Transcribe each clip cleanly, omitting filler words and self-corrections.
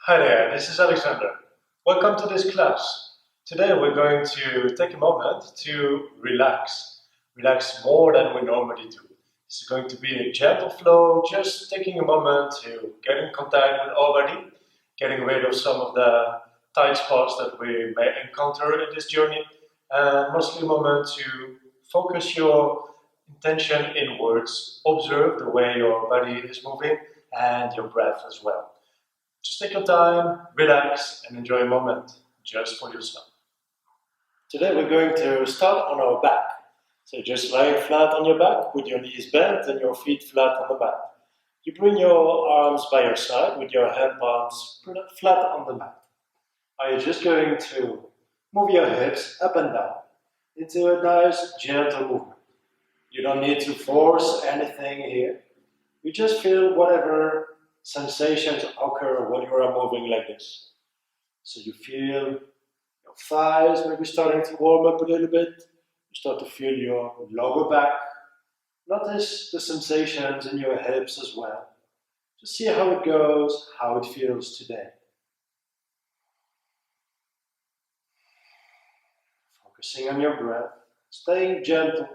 Hi there, this is Alexander. Welcome to this class. Today we're going to take a moment to relax. Relax more than we normally do. This is going to be a gentle flow, just taking a moment to get in contact with our body, getting rid of some of the tight spots that we may encounter in this journey, and mostly a moment to focus your intention inwards. Observe the way your body is moving and your breath as well. Just take your time, relax, and enjoy a moment just for yourself. Today we're going to start on our back. So just lying flat on your back with your knees bent and your feet flat on the mat. You bring your arms by your side with your hand palms flat on the mat. Now you're just going to move your hips up and down into a nice gentle movement. You don't need to force anything here. You just feel whatever sensations occur when you are moving like this. So you feel your thighs maybe starting to warm up a little bit. You start to feel your lower back. Notice the sensations in your hips as well. Just see how it goes, how it feels today. Focusing on your breath, staying gentle.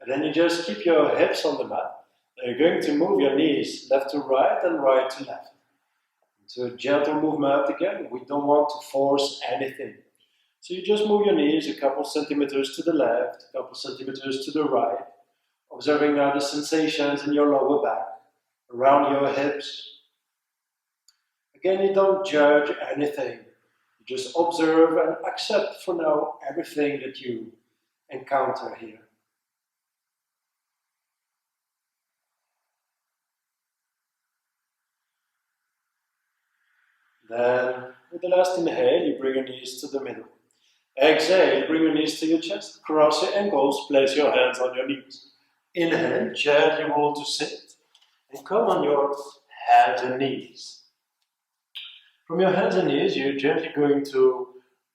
And then you just keep your hips on the mat. You're going to move your knees left to right and right to left. Into a gentle movement again. We don't want to force anything. So you just move your knees a couple centimeters to the left, a couple centimeters to the right. Observing now the sensations in your lower back, around your hips. Again, you don't judge anything. You just observe and accept for now everything that you encounter here. Then, with the last inhale, you bring your knees to the middle. Exhale, bring your knees to your chest. Cross your ankles, place your hands on your knees. Inhale, gently roll to sit. And come on your hands and knees. From your hands and knees, you're gently going to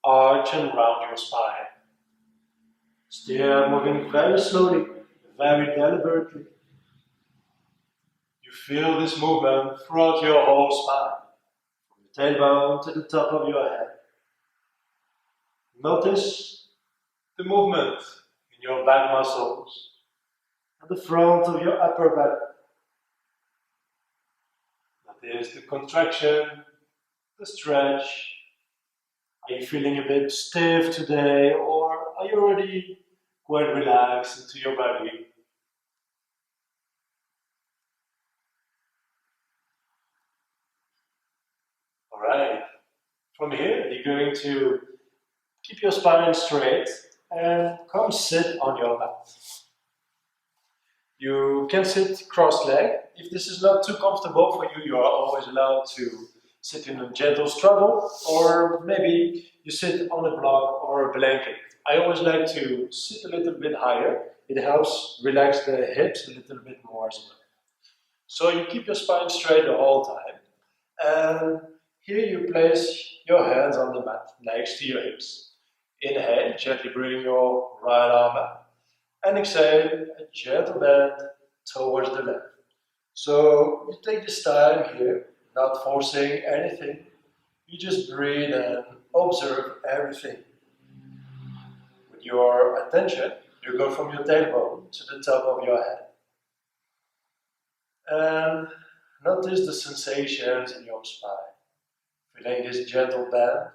arch and round your spine. Still moving very slowly, very deliberately. You feel this movement throughout your whole spine. Tailbone to the top of your head. Notice the movement in your back muscles at the front of your upper back. Notice the contraction, the stretch. Are you feeling a bit stiff today, or are you already quite relaxed into your body? Alright, from here you're going to keep your spine straight and come sit on your mat. You can sit cross-legged. If this is not too comfortable for you, you are always allowed to sit in a gentle straddle, or maybe you sit on a block or a blanket. I always like to sit a little bit higher. It helps relax the hips a little bit more as well. So you keep your spine straight the whole time. And here you place your hands on the mat next to your hips. Inhale, gently bring your right arm up. And exhale, a gentle bend towards the left. So you take this time here, not forcing anything. You just breathe and observe everything. With your attention, you go from your tailbone to the top of your head. And notice the sensations in your spine. Feeling this gentle bend,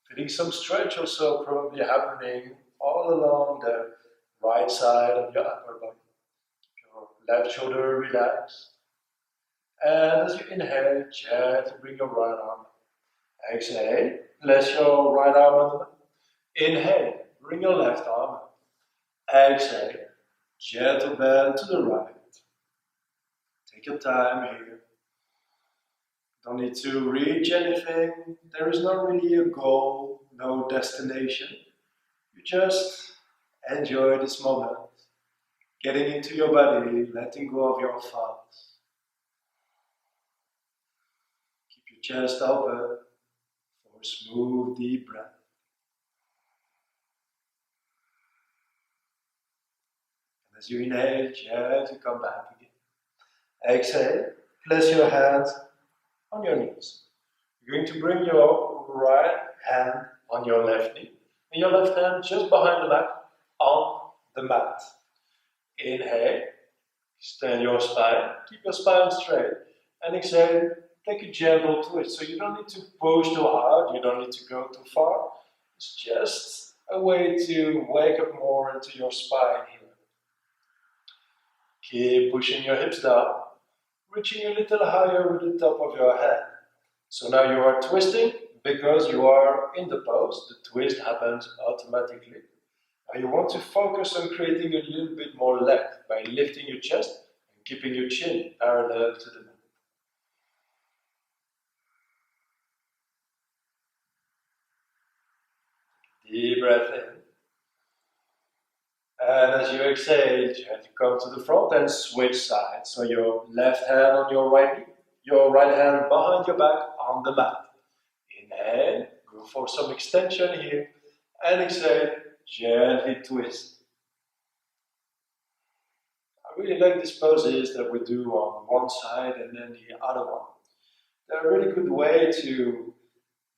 feeling some stretch also probably happening all along the right side of your upper body. Your left shoulder relaxed. And as you inhale, gently bring your right arm up. Exhale, place your right arm on the mat. Inhale, bring your left arm up. Exhale, gentle bend to the right. Take your time here. Don't need to reach anything. There is not really a goal, no destination. You just enjoy this moment. Getting into your body, letting go of your thoughts. Keep your chest open for a smooth, deep breath. And as you inhale, gently come back again. Exhale, place your hands on your knees. You're going to bring your right hand on your left knee and your left hand just behind the back on the mat. Inhale, extend your spine, keep your spine straight, and exhale, take a gentle twist. So you don't need to push too hard, you don't need to go too far. It's just a way to wake up more into your spine here. Keep pushing your hips down, reaching a little higher with the top of your head. So now you are twisting because you are in the pose. The twist happens automatically. Now you want to focus on creating a little bit more length by lifting your chest and keeping your chin parallel to the mat. Deep breath in. And as you exhale, you have to come to the front and switch sides. So your left hand on your right knee, your right hand behind your back on the mat. Inhale, go for some extension here. And exhale, gently twist. I really like these poses that we do on one side and then the other one. They're a really good way to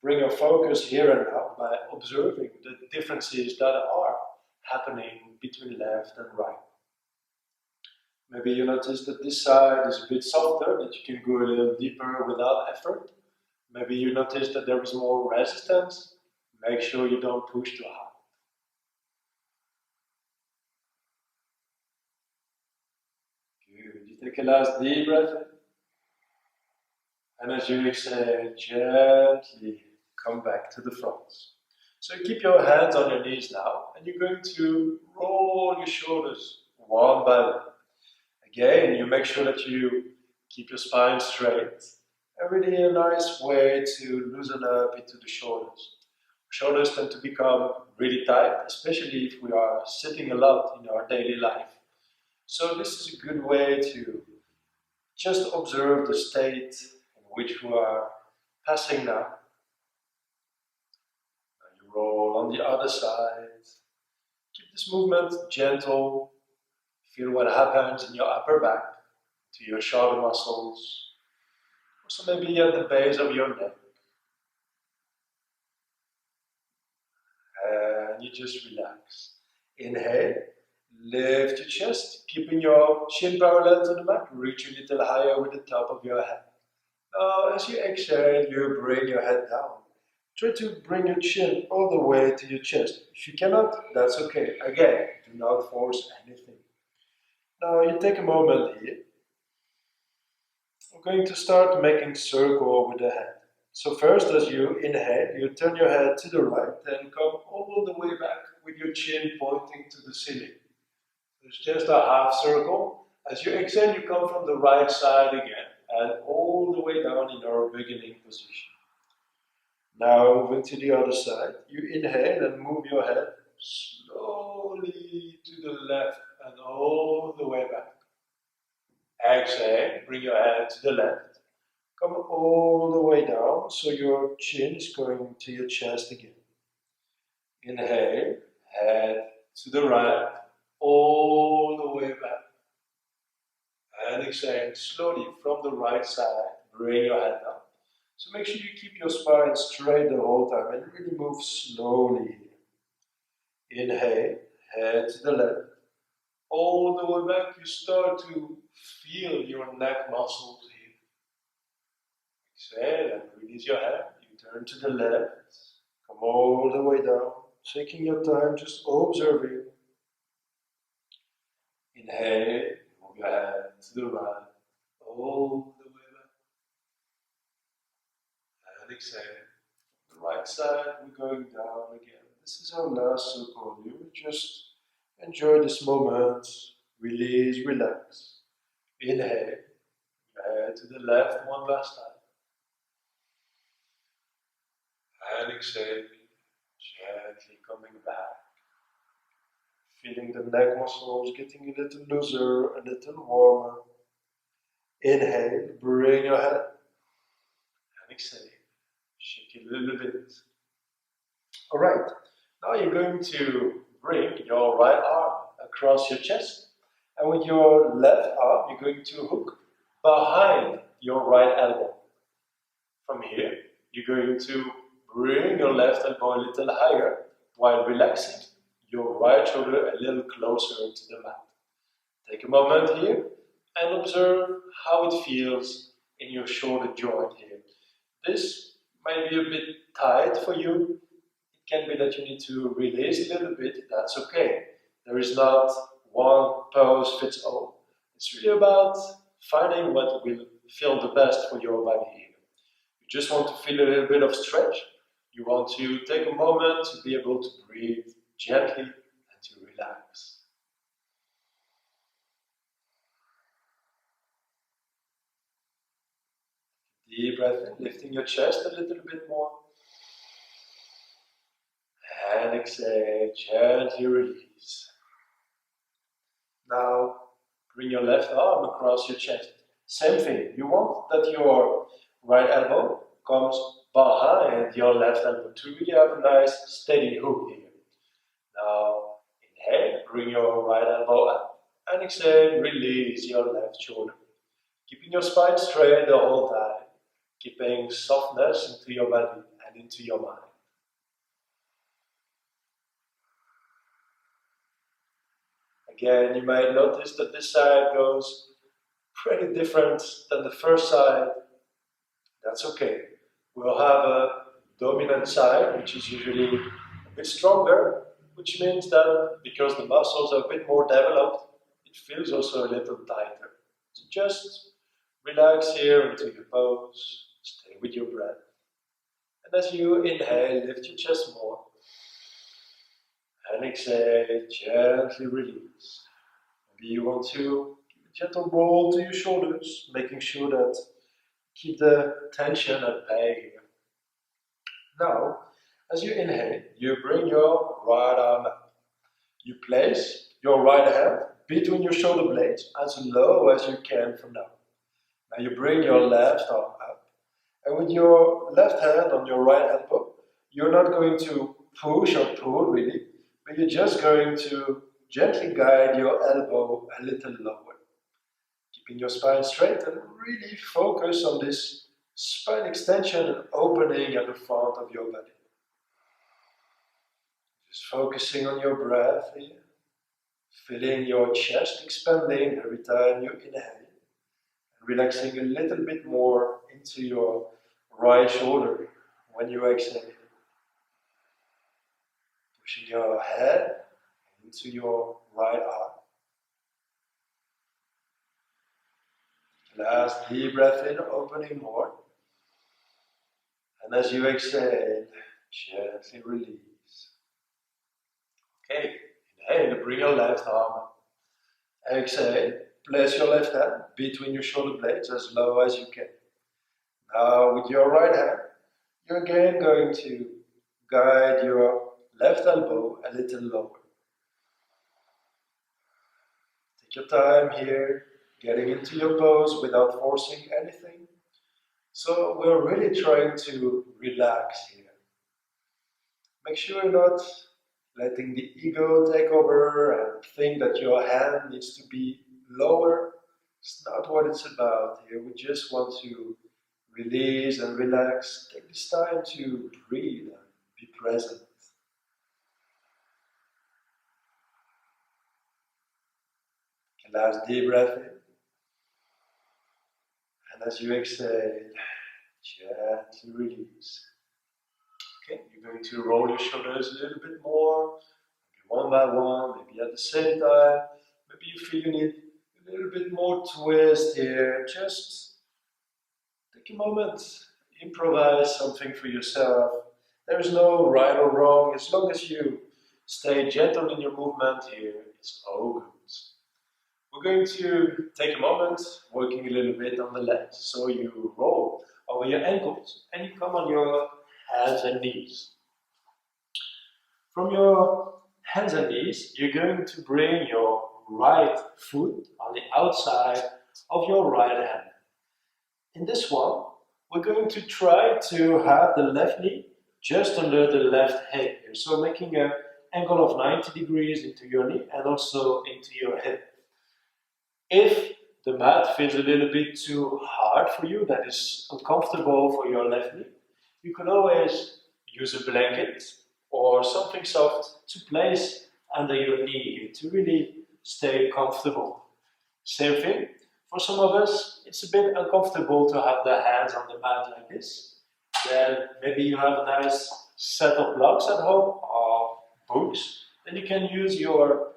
bring your focus here and now by observing the differences that are happening between left and right. Maybe you notice that this side is a bit softer, that you can go a little deeper without effort. Maybe you notice that there is more resistance. Make sure you don't push too hard. Good. You take a last deep breath in. And as you exhale, gently come back to the front. So you keep your hands on your knees now, and you're going to roll your shoulders one by one. Again, you make sure that you keep your spine straight. And really a nice way to loosen up into the shoulders. Shoulders tend to become really tight, especially if we are sitting a lot in our daily life. So this is a good way to just observe the state in which we are passing now. You roll on the other side. Keep this movement gentle. Feel what happens in your upper back, to your shoulder muscles. Also maybe at the base of your neck. And you just relax. Inhale, lift your chest, keeping your chin parallel to the mat. Reach a little higher with the top of your head. Now as you exhale, you bring your head down. Try to bring your chin all the way to your chest. If you cannot, that's okay. Again, do not force anything. Now you take a moment here. I'm going to start making circle with the head. So first, as you inhale, you turn your head to the right and come all the way back with your chin pointing to the ceiling. It's just a half circle. As you exhale, you come from the right side again and all the way down in our beginning position. Now moving to the other side, you inhale and move your head slowly to the left and all the way back. Exhale, bring your head to the left. Come all the way down so your chin is going to your chest again. Inhale, head to the right, all the way back. And exhale slowly from the right side, bring your head down. So make sure you keep your spine straight the whole time and really move slowly here. Inhale, head to the left. All the way back, you start to feel your neck muscles here. Exhale and release your head. You turn to the left. Come all the way down. Taking your time, just observing. Inhale, move your head to the right. All the way back. And exhale. The right side, we're going down again. This is our last circle. You just enjoy this moment. Release, relax. Inhale. Head to the left one last time. And exhale. Gently coming back. Feeling the neck muscles getting a little looser, a little warmer. Inhale. Bring your head. And exhale. Shake it a little bit. Alright. Now you're going to bring your right arm across your chest, and with your left arm you're going to hook behind your right elbow. From here, you're going to bring your left elbow a little higher while relaxing your right shoulder a little closer to the mat. Take a moment here and observe how it feels in your shoulder joint here. This might be a bit tight for you. It can be that you need to release a little bit. That's okay. There is not one pose fits all. It's really about finding what will feel the best for your body here. You just want to feel a little bit of stretch. You want to take a moment to be able to breathe gently and to relax. Deep breath in, lifting your chest a little bit more. And exhale, gently release. Now, bring your left arm across your chest. Same thing, you want that your right elbow comes behind your left elbow to really have a nice steady hook here. Now, inhale, bring your right elbow up. And exhale, release your left shoulder. Keeping your spine straight the whole time. Keeping softness into your body and into your mind. Again, you might notice that this side goes pretty different than the first side. That's okay. We'll have a dominant side, which is usually a bit stronger, which means that because the muscles are a bit more developed, it feels also a little tighter. So just relax here into your pose. Stay with your breath. And as you inhale, lift your chest more. And exhale, gently release. Maybe you want to give a gentle roll to your shoulders, making sure that you keep the tension at bay here. Now, as you inhale, you bring your right arm up. You place your right hand between your shoulder blades as low as you can for now. Now you bring your left arm up. And with your left hand on your right elbow, you're not going to push or pull really, but you're just going to gently guide your elbow a little lower. Keeping your spine straight and really focus on this spine extension and opening at the front of your body. Just focusing on your breath here, feeling your chest expanding every time you inhale. Relaxing a little bit more into your right shoulder when you exhale. Pushing your head into your right arm. Last deep breath in, opening more. And as you exhale, gently release. Okay, inhale, bring your left arm up. Exhale. Place your left hand between your shoulder blades as low as you can. Now with your right hand, you're again going to guide your left elbow a little lower. Take your time here, getting into your pose without forcing anything. So we're really trying to relax here. Make sure you're not letting the ego take over and think that your hand needs to be lower. It's not what it's about here. We just want to release and relax. Take this time to breathe and be present. Last deep breath in. And as you exhale, gently release. Okay, you're going to roll your shoulders a little bit more, maybe one by one, maybe at the same time. Maybe you feel you need a little bit more twist here. Just take a moment, improvise something for yourself. There is no right or wrong. As long as you stay gentle in your movement here, it's all good. We're going to take a moment, working a little bit on the legs. So you roll over your ankles and you come on your hands and knees. From your hands and knees, you're going to bring your right foot on the outside of your right hand. In this one, we're going to try to have the left knee just under the left hip here. So making an angle of 90 degrees into your knee and also into your hip. If the mat feels a little bit too hard for you, that is uncomfortable for your left knee, you can always use a blanket or something soft to place under your knee to really stay comfortable. Same thing, for some of us, it's a bit uncomfortable to have the hands on the mat like this. Then maybe you have a nice set of blocks at home or books. Then you can use your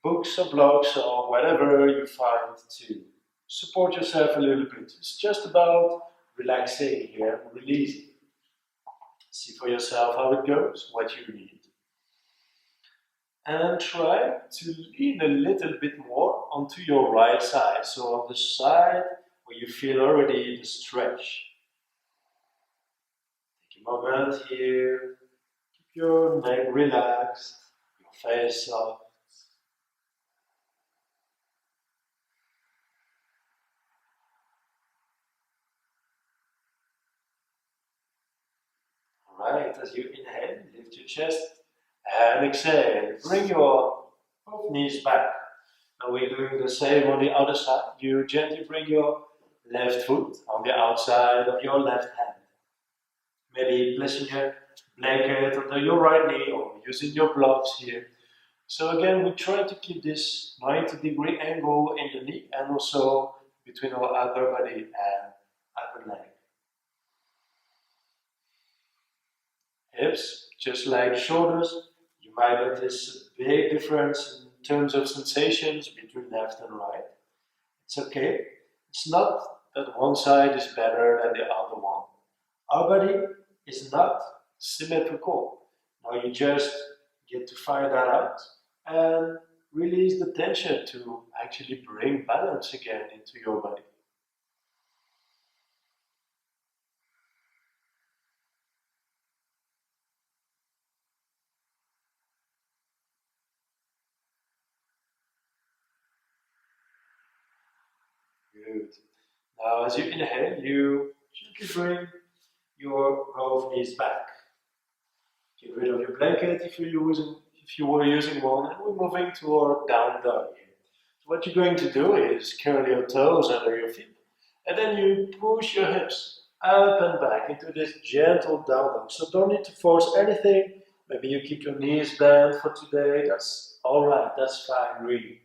books or blocks or whatever you find to support yourself a little bit. It's just about relaxing here, releasing. See for yourself how it goes, what you need. And try to lean a little bit more onto your right side. So on the side where you feel already the stretch. Take a moment here. Keep your neck relaxed, your face soft. Alright, as you inhale, lift your chest and exhale. Bring your both knees back. Now we're doing the same on the other side. You gently bring your left foot on the outside of your left hand. Maybe placing a blanket under your right knee or using your blocks here. So again, we try to keep this 90-degree angle in the knee and also between our upper body and upper leg. Hips, just like shoulders, you might notice a big difference in terms of sensations between left and right. It's okay. It's not that one side is better than the other one. Our body is not symmetrical. Now you just get to find that out and release the tension to actually bring balance again into your body. Good. Now as you inhale, you gently bring your both knees back. Get rid of your blanket if you were using one, and we're moving to our down dog here. So what you're going to do is curl your toes under your feet, and then you push your hips up and back into this gentle down dog. So don't need to force anything. Maybe you keep your knees bent for today. That's all right. That's fine, really.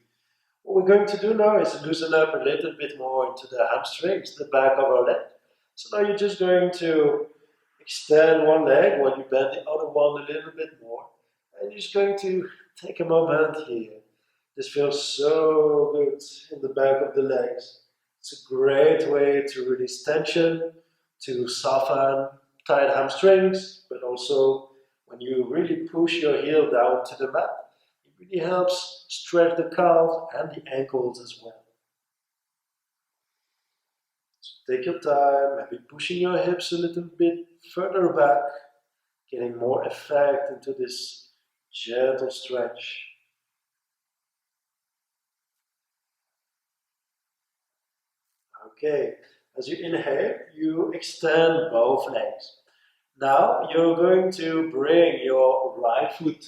What we're going to do now is loosen up a little bit more into the hamstrings, the back of our leg. So now you're just going to extend one leg while you bend the other one a little bit more. And you're just going to take a moment here. This feels so good in the back of the legs. It's a great way to release tension, to soften tight hamstrings, but also when you really push your heel down to the mat, it really helps stretch the calves and the ankles as well. So take your time, maybe pushing your hips a little bit further back, getting more effect into this gentle stretch. Okay, as you inhale, you extend both legs. Now you're going to bring your right foot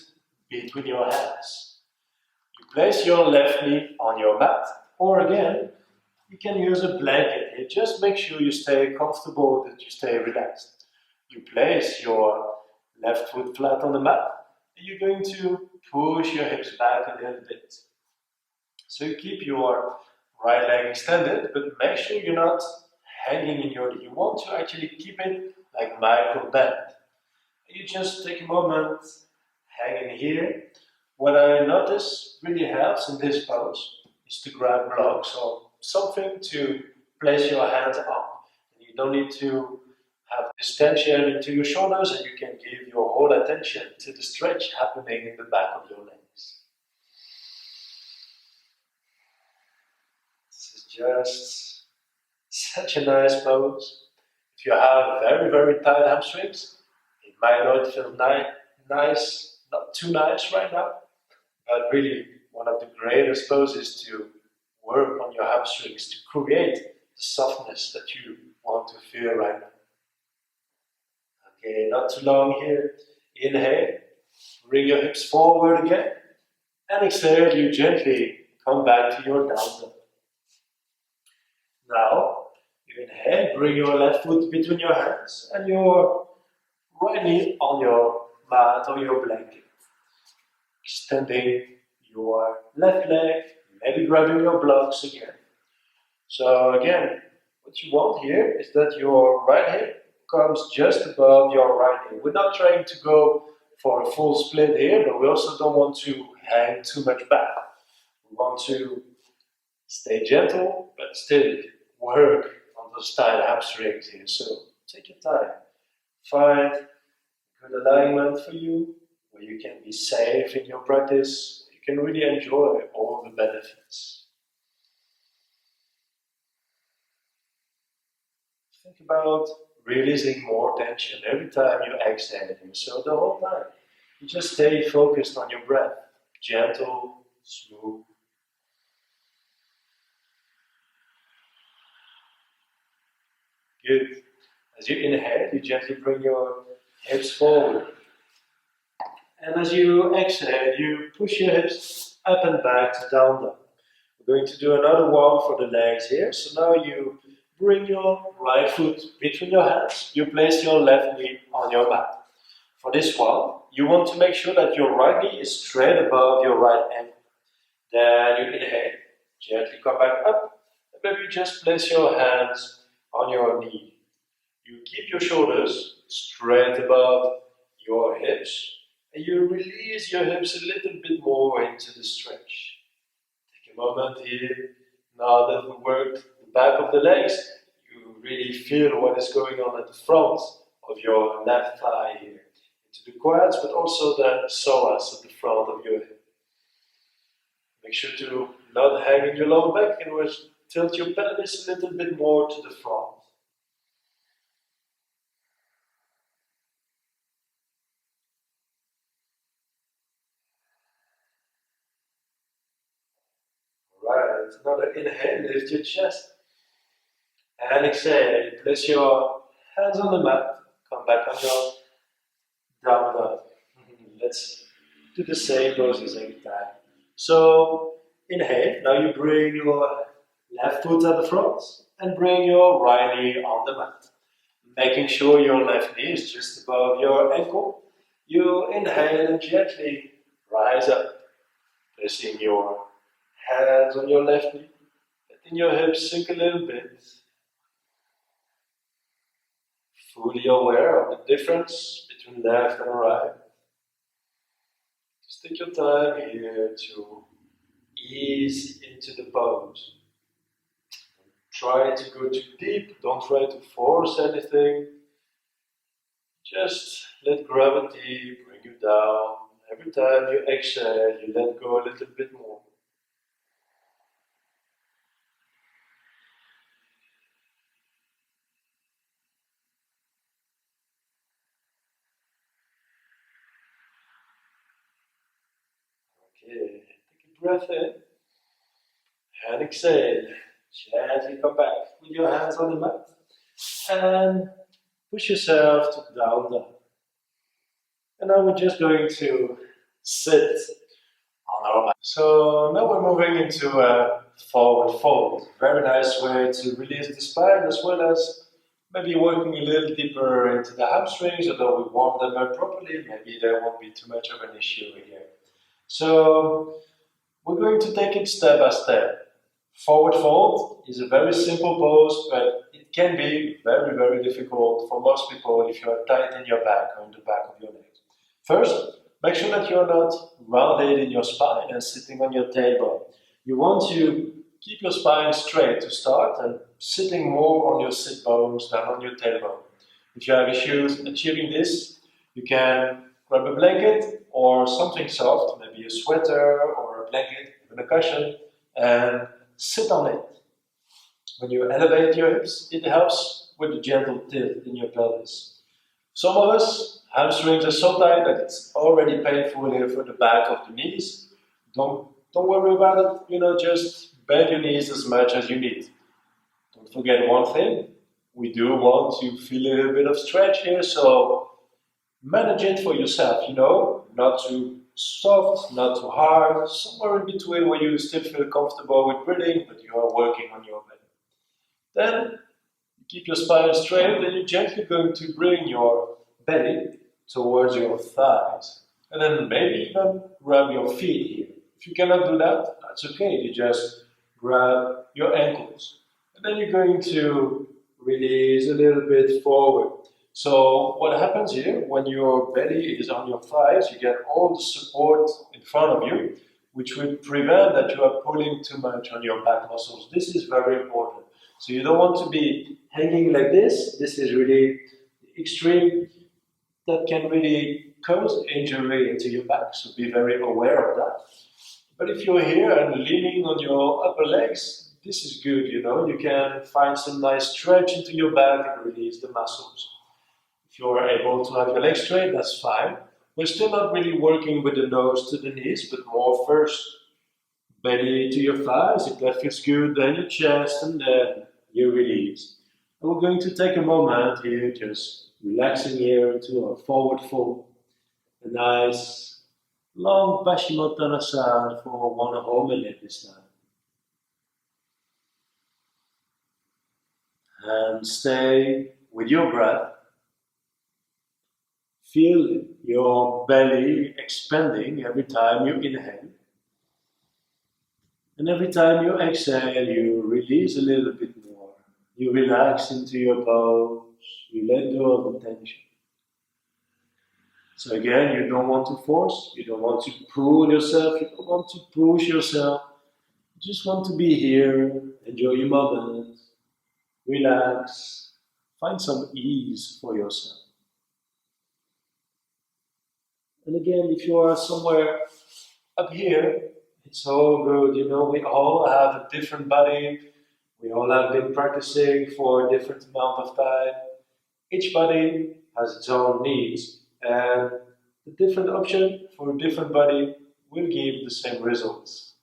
between your hands. You place your left knee on your mat, or again, you can use a blanket here. Just make sure you stay comfortable, that you stay relaxed. You place your left foot flat on the mat, and you're going to push your hips back a little bit. So you keep your right leg extended, but make sure you're not hanging in your knee. You want to actually keep it like micro bend. You just take a moment, hanging here. What I notice really helps in this pose is to grab blocks or something to place your hands on. And you don't need to have this tension into your shoulders, and you can give your whole attention to the stretch happening in the back of your legs. This is just such a nice pose. If you have very, very tight hamstrings, it might not feel nice, not too nice right now, but really one of the greatest poses to work on your hamstrings, to create the softness that you want to feel right now. Okay, not too long here. Inhale, bring your hips forward again, and exhale, you gently come back to your down dog. Now, you inhale, bring your left foot between your hands and your right knee on your mat or your blanket. Extending your left leg, maybe grabbing your blocks again. So again, what you want here is that your right hip comes just above your right knee. We're not trying to go for a full split here, but we also don't want to hang too much back. We want to stay gentle, but still work on those tight hamstrings here. So take your time. Find good alignment for you, where you can be safe in your practice. You can really enjoy all the benefits. Think about releasing more tension every time you exhale here. So the whole time, you just stay focused on your breath. Gentle, smooth. Good. As you inhale, you gently bring your hips forward. And as you exhale, you push your hips up and back to down dog. We're going to do another one for the legs here. So now you bring your right foot between your hands. You place your left knee on your mat. For this one, you want to make sure that your right knee is straight above your right ankle. Then you inhale, gently come back up, and maybe just place your hands on your knee. You keep your shoulders straight above your hips, and you release your hips a little bit more into the stretch. Take a moment here. Now that we worked the back of the legs, you really feel what is going on at the front of your left thigh here, into the quads, but also the psoas at the front of your hip. Make sure to not hang in your lower back and tilt your pelvis a little bit more to the front. Right, another inhale, lift your chest. And exhale, place your hands on the mat, come back on your down dog. Let's do the same process every time. So, inhale, now you bring your left foot at the front and bring your right knee on the mat. Making sure your left knee is just above your ankle. You inhale and gently rise up, placing your hands on your left knee, letting your hips sink a little bit. Fully aware of the difference between left and right. Just take your time here to ease into the pose. Don't try to go too deep, don't try to force anything. Just let gravity bring you down. Every time you exhale, you let go a little bit more. Okay, take a breath in and exhale. Gently come back with your hands on the mat and push yourself to down dog. And now we're just going to sit on our mat. So now we're moving into a forward fold. Very nice way to release the spine as well as maybe working a little deeper into the hamstrings, although we warm them up properly, maybe there won't be too much of an issue here. So we're going to take it step by step. Forward fold is a very simple pose, but it can be very, very difficult for most people if you are tight in your back or in the back of your legs. First, make sure that you're not rounded in your spine and sitting on your tailbone. You want to keep your spine straight to start and sitting more on your sit bones than on your tailbone. If you have issues achieving this, you can grab a blanket or something soft, maybe a sweater or a blanket, even a cushion, and sit on it. When you elevate your hips, it helps with the gentle tilt in your pelvis. Some of us, hamstrings are so tight that it's already painful here for the back of the knees. Don't worry about it, just bend your knees as much as you need. Don't forget one thing, we do want to feel a little bit of stretch here, so manage it for yourself, not too soft, not too hard, somewhere in between where you still feel comfortable with breathing, but you are working on your belly. Then you keep your spine straight, and you're gently going to bring your belly towards your thighs. And then maybe even grab your feet here. If you cannot do that, that's okay. You just grab your ankles. And then you're going to release a little bit forward. So what happens here, when your belly is on your thighs, you get all the support in front of you, which will prevent that you are pulling too much on your back muscles. This is very important. So you don't want to be hanging like this. This is really extreme. That can really cause injury into your back. So be very aware of that. But if you're here and leaning on your upper legs, this is good, you know. You can find some nice stretch into your back and release the muscles. If you're able to have your legs straight, that's fine. We're still not really working with the nose to the knees, but more first belly to your thighs. If that feels good, then your chest, and then you release. And we're going to take a moment here, just relaxing here into a forward fold. A nice long Paschimottanasana for 1 whole minute this time. And stay with your breath. Feel your belly expanding every time you inhale. And every time you exhale, you release a little bit more. You relax into your pose. You let go of the tension. So again, you don't want to force. You don't want to pull yourself. You don't want to push yourself. You just want to be here. Enjoy your moment. Relax. Find some ease for yourself. And again, if you are somewhere up here, it's all good. You know, we all have a different body. We all have been practicing for a different amount of time. Each body has its own needs, and the different option for a different body will give the same results.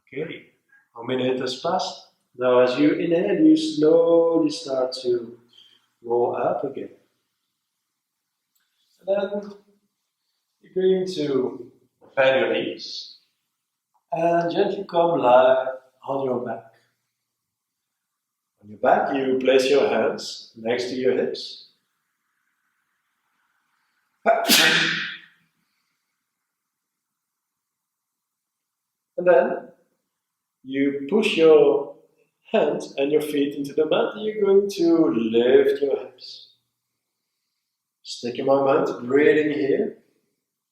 Okay, a minute has passed. Now, as you inhale, you slowly start to roll up again. And then you're going to bend your knees and gently come lie on your back. On your back, you place your hands next to your hips. And then you push your hands and your feet into the mat, and you're going to lift your hips. Just take a moment, breathing here.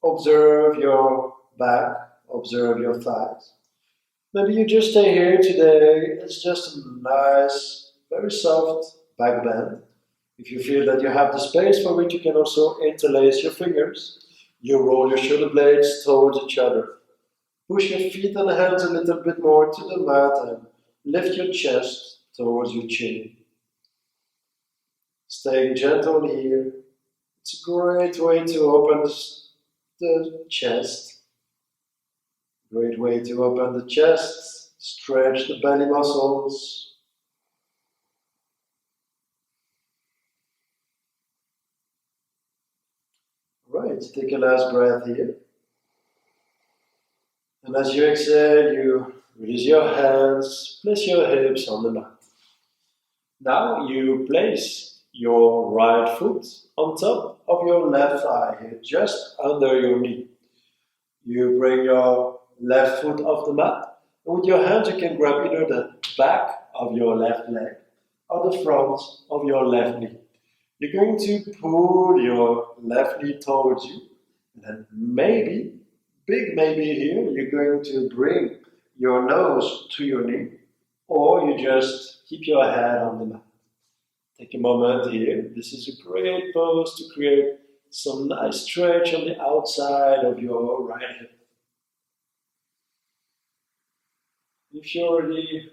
Observe your back, observe your thighs. Maybe you just stay here today. It's just a nice, very soft back bend. If you feel that you have the space for it, you can also interlace your fingers. You roll your shoulder blades towards each other. Push your feet and hands a little bit more to the mat and lift your chest towards your chin. Stay gentle here. It's a great way to open the chest. Great way to open the chest. Stretch the belly muscles. Right, take a last breath here. And as you exhale, you release your hands, place your hips on the mat. Now you place your right foot on top of your left thigh here, just under your knee. You bring your left foot off the mat, and with your hands you can grab either the back of your left leg or the front of your left knee. You're going to pull your left knee towards you, and then maybe, big maybe here, you're going to bring your nose to your knee, or you just keep your head on the mat. Take a moment here. This is a great pose to create some nice stretch on the outside of your right hip. If you're already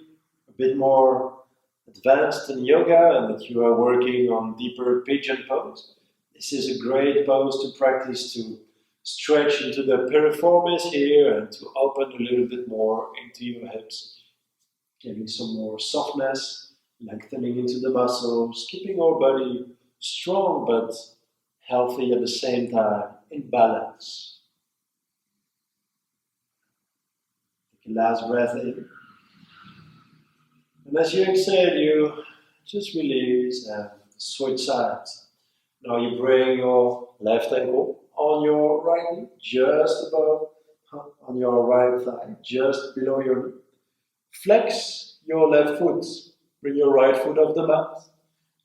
a bit more advanced in yoga and that you are working on deeper pigeon pose, this is a great pose to practice to stretch into the piriformis here and to open a little bit more into your hips, getting some more softness, lengthening into the muscles, keeping our body strong but healthy at the same time, in balance. Take a last breath in. And as you exhale, you just release and switch sides. Now you bring your left ankle on your right knee, just above, on your right thigh, just below your knee. Flex your left foot. Bring your right foot off the mat.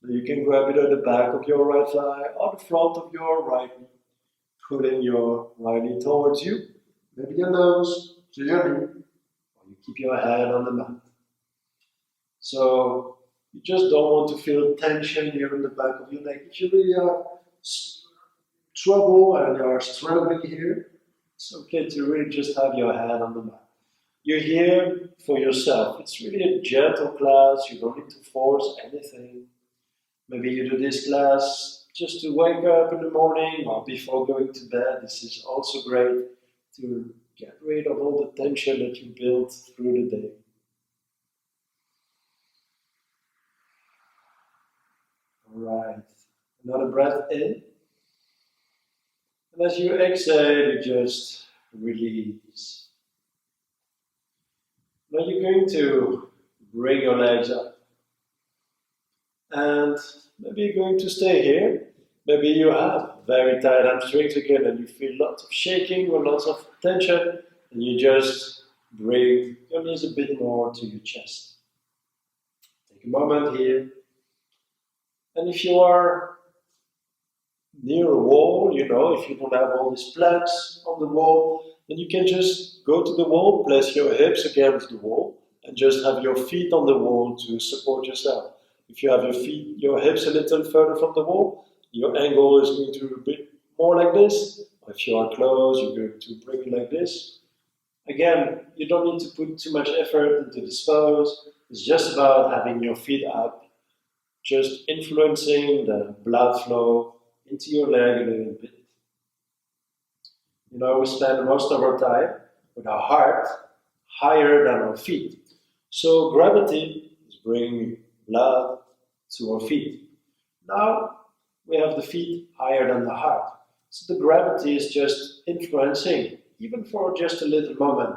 You can grab it at the back of your right thigh or the front of your right knee. Pulling your right knee towards you. Maybe your nose to your knee. Or you keep your hand on the mat. So you just don't want to feel tension here in the back of your neck. If you really are trouble and you are struggling here, it's okay to really just have your hand on the mat. You're here for yourself. It's really a gentle class. You don't need to force anything. Maybe you do this class just to wake up in the morning or before going to bed. This is also great to get rid of all the tension that you built through the day. All right. Another breath in. And as you exhale, you just release. Now you're going to bring your legs up. And maybe you're going to stay here. Maybe you have very tight hamstrings again and you feel lots of shaking or lots of tension. And you just bring your knees a bit more to your chest. Take a moment here. And if you are near a wall, if you don't have all these planks on the wall, then you can just go to the wall, place your hips against the wall, and just have your feet on the wall to support yourself. If you have your hips a little further from the wall, your angle is going to be a bit more like this. If you are close, you're going to bring it like this. Again, you don't need to put too much effort into this pose. It's just about having your feet up, just influencing the blood flow into your leg a little bit. We spend most of our time with our heart higher than our feet. So gravity is bringing blood to our feet. Now we have the feet higher than the heart. So the gravity is just influencing, even for just a little moment,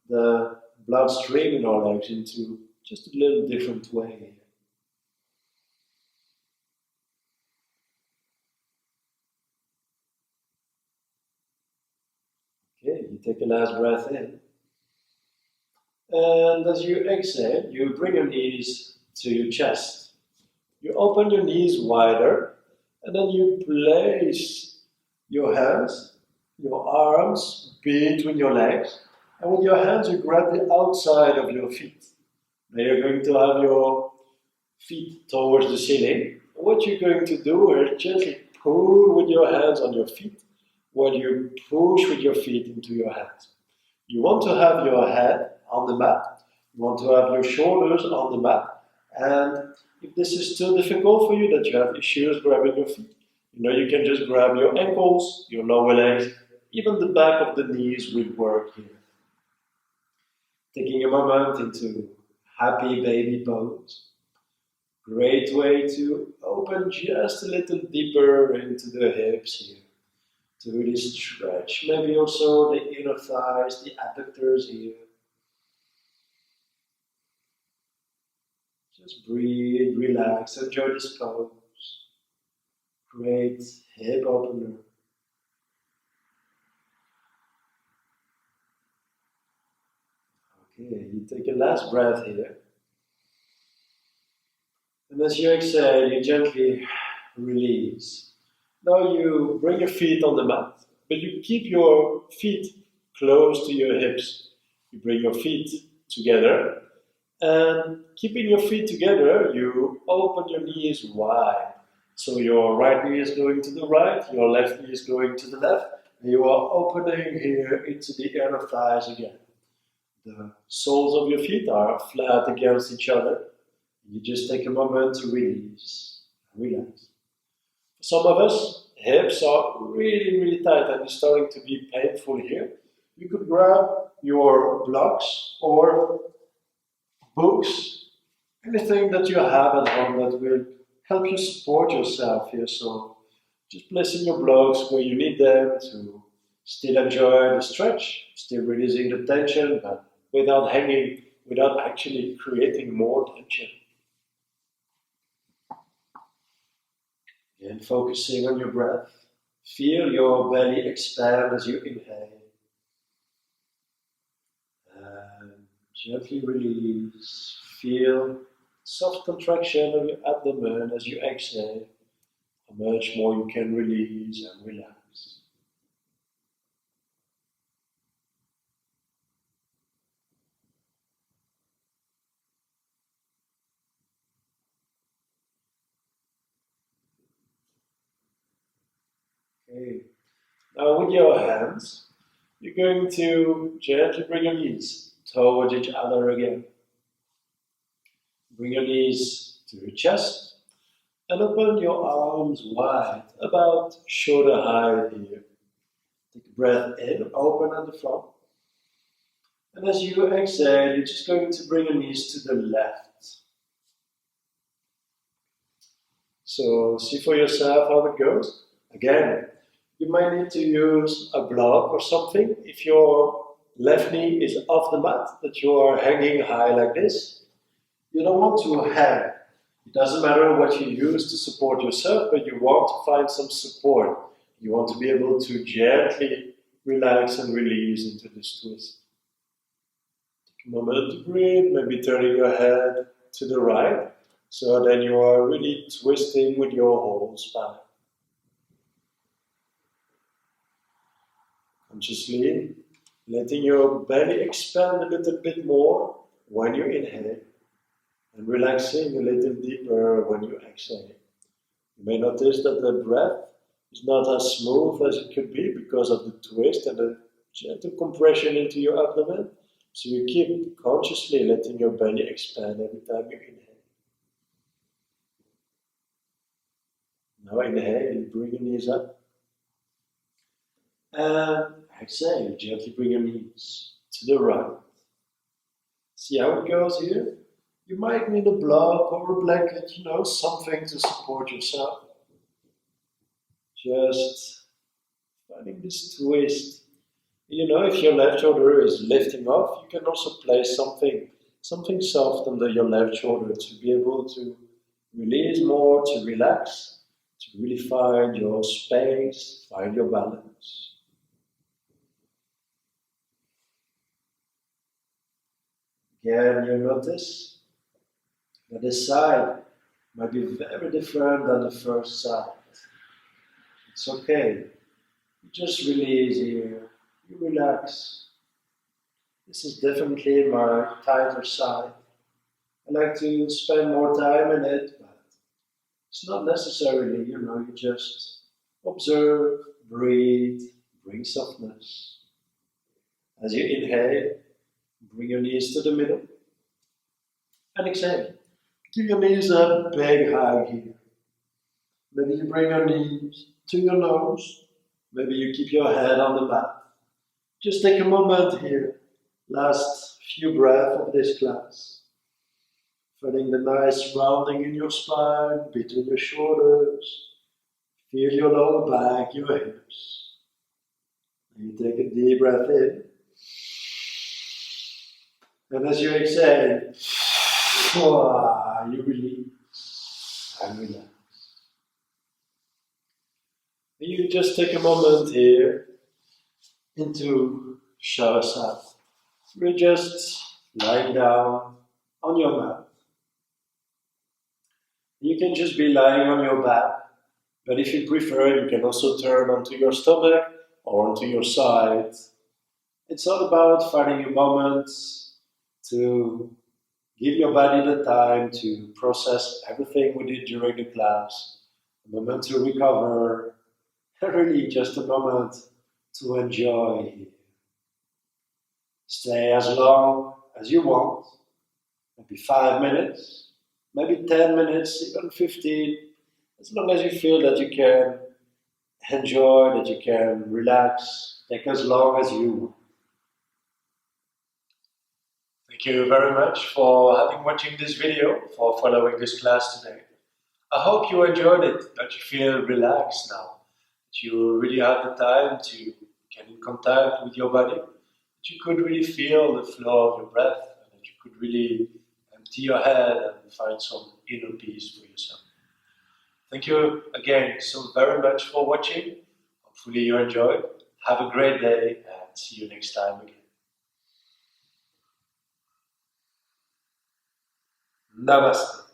the blood stream in our legs into just a little different way. Okay, you take a last breath in. And as you exhale, you bring your knees to your chest. You open your knees wider, and then you place your hands, your arms between your legs, and with your hands you grab the outside of your feet. Now you're going to have your feet towards the ceiling. What you're going to do is gently pull with your hands on your feet, while you push with your feet into your hands. You want to have your head on the mat. You want to have your shoulders on the mat. And if this is still difficult for you, that you have issues grabbing your feet, you can just grab your ankles, your lower legs, even the back of the knees will work here. Taking a moment into happy baby pose. Great way to open just a little deeper into the hips here. To really stretch, maybe also the inner thighs, the adductors here. Just breathe, relax, enjoy this pose. Great hip opener. Okay, you take a last breath here. And as you exhale, you gently release. Now you bring your feet on the mat, but you keep your feet close to your hips. You bring your feet together, and keeping your feet together, you open your knees wide. So your right knee is going to the right, your left knee is going to the left, and you are opening here into the inner thighs again. The soles of your feet are flat against each other. You just take a moment to release, relax. For some of us, hips are really, really tight and it's starting to be painful here. You could grab your blocks or books, anything that you have at home that will help you support yourself here. So just placing your blocks where you need them to still enjoy the stretch, still releasing the tension, but without hanging without actually creating more tension. And focusing on your breath. Feel your belly expand as you inhale. And gently release. Feel soft contraction of your abdomen as you exhale. How much more you can release and relax. Okay. Now with your hands, you're going to gently bring your knees towards each other again. Bring your knees to your chest and open your arms wide, about shoulder height here. Take a breath in, open at the front. And as you exhale, you're just going to bring your knees to the left. So see for yourself how it goes. Again, you might need to use a block or something. If your left knee is off the mat, that you are hanging high like this, you don't want to hang. It doesn't matter what you use to support yourself, but you want to find some support. You want to be able to gently relax and release into this twist. Take a moment to breathe, maybe turning your head to the right, so then you are really twisting with your whole spine. Consciously letting your belly expand a little bit more when you inhale and relaxing a little deeper when you exhale. You may notice that the breath is not as smooth as it could be because of the twist and the gentle compression into your abdomen. So you keep consciously letting your belly expand every time you inhale. Now inhale, bring your knees up. And exhale, gently bring your knees to the right. See how it goes here? You might need a block or a blanket, something to support yourself. Just finding this twist. If your left shoulder is lifting off, you can also place something soft under your left shoulder to be able to release more, to relax, to really find your space, find your balance. Again, you notice that this side might be very different than the first side. It's okay. You just release here. You relax. This is definitely my tighter side. I like to spend more time in it, but it's not necessarily, you just observe, breathe, bring softness. As you inhale, bring your knees to the middle. And exhale. Give your knees a big hug here. Maybe you bring your knees to your nose. Maybe you keep your head on the mat. Just take a moment here. Last few breaths of this class. Feeling the nice rounding in your spine, between your shoulders. Feel your lower back, your hips. And you take a deep breath in. And as you exhale, you release and relax. And you just take a moment here into Shavasana. We're just lying down on your mat. You can just be lying on your back, but if you prefer, you can also turn onto your stomach or onto your side. It's all about finding a moment to give your body the time to process everything we did during the class, a moment to recover, and really just a moment to enjoy. Stay as long as you want, maybe 5 minutes, maybe 10 minutes, even 15, as long as you feel that you can enjoy, that you can relax, take as long as you want. Thank you very much for watching this video, for following this class today. I hope you enjoyed it, that you feel relaxed now, that you really have the time to get in contact with your body, that you could really feel the flow of your breath, and that you you could really empty your head and find some inner peace for yourself. Thank you again so very much for watching. Hopefully you enjoyed. Have a great day and see you next time again. Namaste.